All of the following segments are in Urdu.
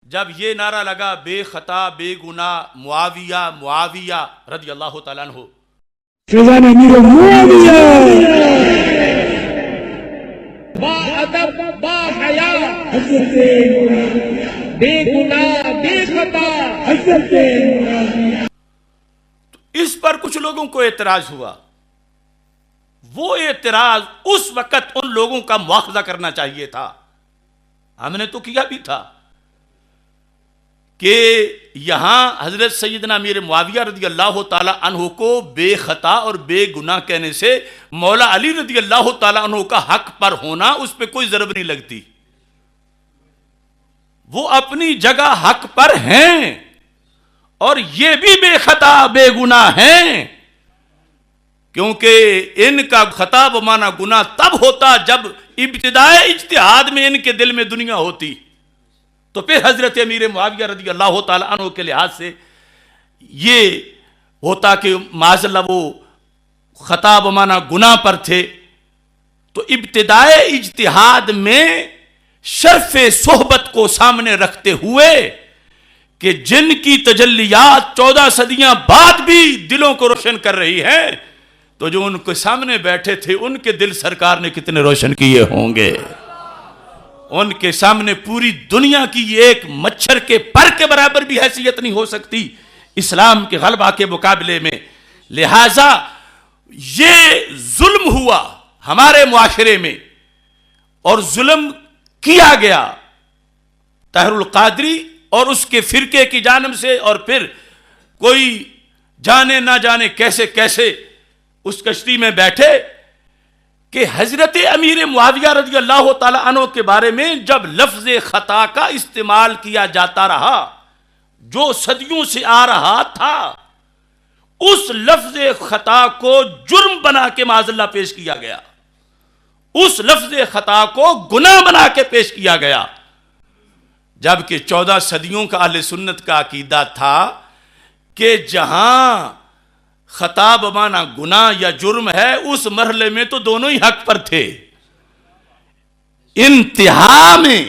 جب یہ نعرہ لگا بے خطا بے گناہ معاویہ معاویہ رضی اللہ تعالیٰ عنہ، فیضان امیر معاویہ با ادب با حیا حضرت بے گناہ بے خطا حضرت اس پر کچھ لوگوں کو اعتراض ہوا۔ وہ اعتراض اس وقت ان لوگوں کا مواخذہ کرنا چاہیے تھا، ہم نے تو کیا بھی تھا کہ یہاں حضرت سیدنا امیر معاویہ رضی اللہ تعالی عنہ کو بے خطا اور بے گناہ کہنے سے مولا علی رضی اللہ تعالی عنہ کا حق پر ہونا اس پہ کوئی ضرب نہیں لگتی۔ وہ اپنی جگہ حق پر ہیں اور یہ بھی بے خطا بے گناہ ہیں، کیونکہ ان کا خطا بمانا گناہ تب ہوتا جب ابتدائے اجتہاد میں ان کے دل میں دنیا ہوتی، تو پھر حضرت امیر معاویہ رضی اللہ تعالی عنہ کے لحاظ سے یہ ہوتا کہ معاذ اللہ وہ خطا بمانا گناہ پر تھے۔ تو ابتدائے اجتہاد میں شرف صحبت کو سامنے رکھتے ہوئے کہ جن کی تجلیات 14 صدیاں بعد بھی دلوں کو روشن کر رہی ہے، تو جو ان کے سامنے بیٹھے تھے ان کے دل سرکار نے کتنے روشن کیے ہوں گے۔ ان کے سامنے پوری دنیا کی ایک مچھر کے پر کے برابر بھی حیثیت نہیں ہو سکتی اسلام کے غلبہ کے مقابلے میں۔ لہذا یہ ظلم ہوا ہمارے معاشرے میں اور ظلم کیا گیا طاہر القادری اور اس کے فرقے کی جانب سے، اور پھر کوئی جانے نہ جانے کیسے کیسے اس کشتی میں بیٹھے کہ حضرت امیر معاویہ رضی اللہ تعالی عنہ کے بارے میں جب لفظ خطا کا استعمال کیا جاتا رہا جو صدیوں سے آ رہا تھا، اس لفظ خطا کو جرم بنا کے معاذ اللہ پیش کیا گیا، اس لفظ خطا کو گناہ بنا کے پیش کیا گیا، جبکہ 14 صدیوں کا اہل سنت کا عقیدہ تھا کہ جہاں خطا بمانا گناہ یا جرم ہے اس مرحلے میں تو دونوں ہی حق پر تھے۔ انتہا میں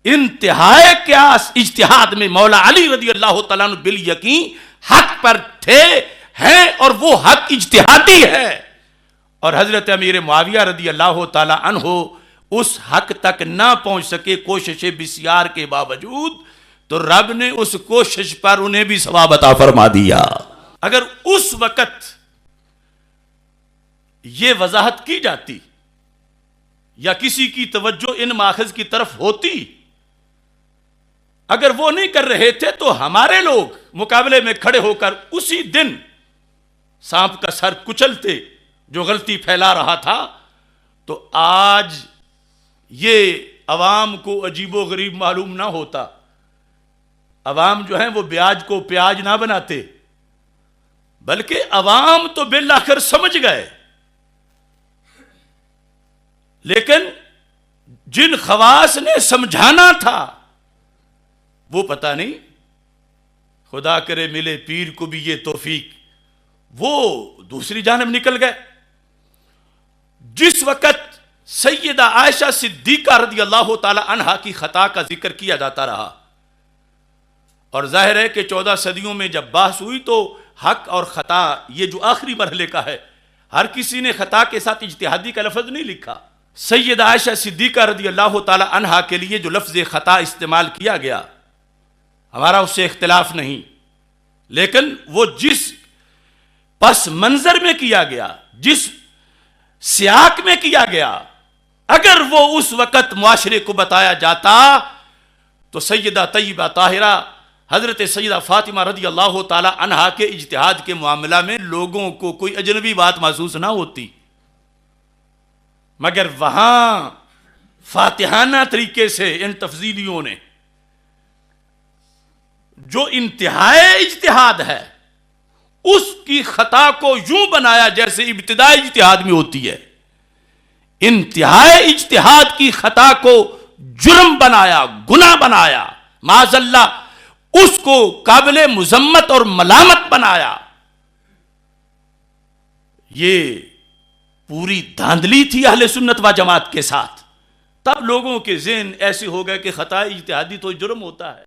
انتہائے قیاس اجتہاد میں مولا علی رضی اللہ تعالیٰ عنہ بالیقین حق پر تھے ہیں، اور وہ حق اجتہادی ہے، اور حضرت امیر معاویہ رضی اللہ تعالیٰ عنہ اس حق تک نہ پہنچ سکے کوشش بسیار کے باوجود، تو رب نے اس کوشش پر انہیں بھی ثواب عطا فرما دیا۔ اگر اس وقت یہ وضاحت کی جاتی یا کسی کی توجہ ان ماخذ کی طرف ہوتی، اگر وہ نہیں کر رہے تھے تو ہمارے لوگ مقابلے میں کھڑے ہو کر اسی دن سانپ کا سر کچلتے جو غلطی پھیلا رہا تھا، تو آج یہ عوام کو عجیب و غریب معلوم نہ ہوتا۔ عوام جو ہیں وہ بیاج کو پیاج نہ بناتے، بلکہ عوام تو بالآخر سمجھ گئے، لیکن جن خواص نے سمجھانا تھا وہ پتہ نہیں، خدا کرے ملے پیر کو بھی یہ توفیق، وہ دوسری جانب نکل گئے۔ جس وقت سیدہ عائشہ صدیقہ رضی اللہ تعالی عنہا کی خطا کا ذکر کیا جاتا رہا، اور ظاہر ہے کہ 14 صدیوں میں جب بحث ہوئی تو حق اور خطا یہ جو آخری مرحلے کا ہے، ہر کسی نے خطا کے ساتھ اجتہادی کا لفظ نہیں لکھا۔ سیدہ عائشہ صدیقہ رضی اللہ تعالی عنہا کے لیے جو لفظ خطا استعمال کیا گیا ہمارا اس سے اختلاف نہیں، لیکن وہ جس پس منظر میں کیا گیا، جس سیاق میں کیا گیا، اگر وہ اس وقت معاشرے کو بتایا جاتا تو سیدہ طیبہ طاہرہ حضرت سیدہ فاطمہ رضی اللہ تعالی عنہا کے اجتہاد کے معاملہ میں لوگوں کو کوئی اجنبی بات محسوس نہ ہوتی، مگر وہاں فاتحانہ طریقے سے ان تفضیلیوں نے جو انتہائی اجتہاد ہے اس کی خطا کو یوں بنایا جیسے ابتدائی اجتہاد میں ہوتی ہے، انتہائی اجتہاد کی خطا کو جرم بنایا، گناہ بنایا، معاذ اللہ اس کو قابل مذمت اور ملامت بنایا۔ یہ پوری دھاندلی تھی اہل سنت و جماعت کے ساتھ، تب لوگوں کے ذہن ایسے ہو گئے کہ خطا اجتہادی تو جرم ہوتا ہے.